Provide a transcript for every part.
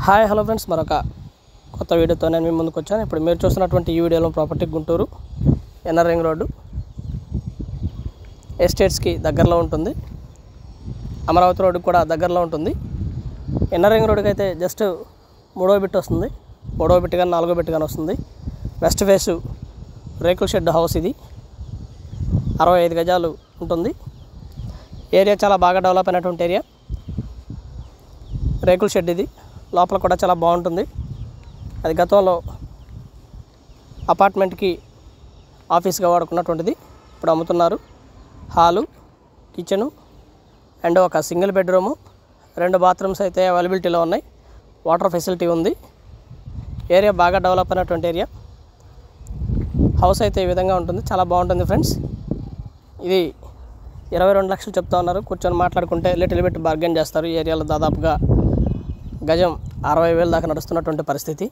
Hi hello friends, మరొక కొత్త వీడియోతో నేను మీ ముందుకు వచ్చాను. ఇప్పుడు మీరు చూస్తున్నటువంటి ఈ వీడియోలో property Guntur NR ring road ఎస్టేట్స్కి దగ్గరలో ఉంటుంది. అమరావతి రోడ్డు కూడా దగ్గరలో ఉంటుంది. ఎన్ఆర్ రింగ్ రోడ్డుకి అయితే జస్ట్ మూడో బిట్ వస్తుంది, మూడో బిట్ కానీ నాలుగో బిట్ కానీ వస్తుంది. వెస్ట్ ఫేసు రేకుల షెడ్ హౌస్ ఇది 65 గజాలు ఉంటుంది. ఏరియా చాలా బాగా డెవలప్ అయినటువంటి ఏరియా. రేకుల షెడ్ ఇది, లోపల కూడా చాలా బాగుంటుంది. అది గతంలో అపార్ట్మెంట్కి ఆఫీస్గా వాడుకున్నటువంటిది, ఇప్పుడు అమ్ముతున్నారు. హాలు, కిచెను అండ్ ఒక సింగిల్ బెడ్రూము, 2 బాత్రూమ్స్ అయితే అవైలబిలిటీలో ఉన్నాయి. వాటర్ ఫెసిలిటీ ఉంది. ఏరియా బాగా డెవలప్ అయినటువంటి ఏరియా. హౌస్ అయితే ఈ విధంగా ఉంటుంది, చాలా బాగుంటుంది ఫ్రెండ్స్. ఇది 22 లక్షలు చెప్తా ఉన్నారు. కూర్చొని మాట్లాడుకుంటే లిటిల్ బిట్ బార్గెన్ చేస్తారు. ఈ ఏరియాలో దాదాపుగా గజం 60,000 దాకా నడుస్తున్నటువంటి పరిస్థితి.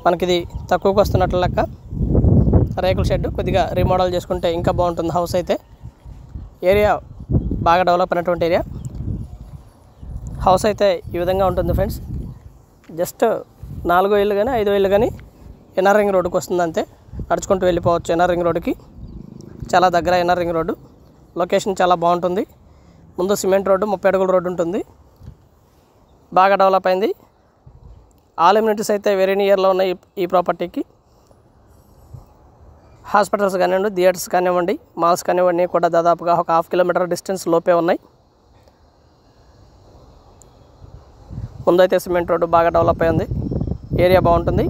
మనకిది తక్కువకు వస్తున్నట్లు లెక్క. రేకుల షెడ్ కొద్దిగా రీమోడల్ చేసుకుంటే ఇంకా బాగుంటుంది హౌస్ అయితే. ఏరియా బాగా డెవలప్ అయినటువంటి ఏరియా. హౌస్ అయితే ఈ విధంగా ఉంటుంది ఫ్రెండ్స్. జస్ట్ 4 ఇళ్ళు కానీ 5 ఇళ్ళు కానీ ఎన్ఆర్ రింగ్ రోడ్డుకి వస్తుంది అంతే. నడుచుకుంటూ వెళ్ళిపోవచ్చు ఎన్ఆర్ రింగ్ రోడ్డుకి. చాలా దగ్గర ఎన్ఆర్ రింగ్ రోడ్డు. లొకేషన్ చాలా బాగుంటుంది. ముందు సిమెంట్ రోడ్డు, 30 అడుగుల రోడ్డు ఉంటుంది. బాగా డెవలప్ అయింది. ఆల్ ఎమ్యూనిటీస్ అయితే వెరీ నియర్లో ఉన్నాయి ఈ ప్రాపర్టీకి. హాస్పిటల్స్ కానివ్వండి, థియేటర్స్ కానివ్వండి, మాల్స్ కానివ్వండి కూడా దాదాపుగా ఒక 1/2 కిలోమీటర్ డిస్టెన్స్ లోపే ఉన్నాయి. ముందైతే సిమెంట్ రోడ్డు బాగా డెవలప్ అయింది. ఏరియా బాగుంటుంది.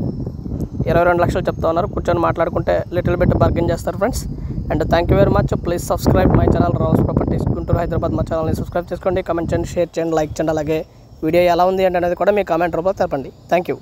22 లక్షలు చెప్తా ఉన్నారు. కూర్చొని మాట్లాడుకుంటే లిటిల్ బిట్ బార్గెన్ చేస్తారు friends. And thank you very much. Please subscribe my channel Rao's properties Guntur Hyderabad. మా ఛానల్ని సబ్స్క్రైబ్ చేసుకోండి, కామెంట్ చేయండి, షేర్ చేయండి, లైక్ చేయండి. అలాగే వీడియో ఎలా ఉంది అనేది కూడా మీ కామెంట్ రూపంలో తెలపండి. Thank you.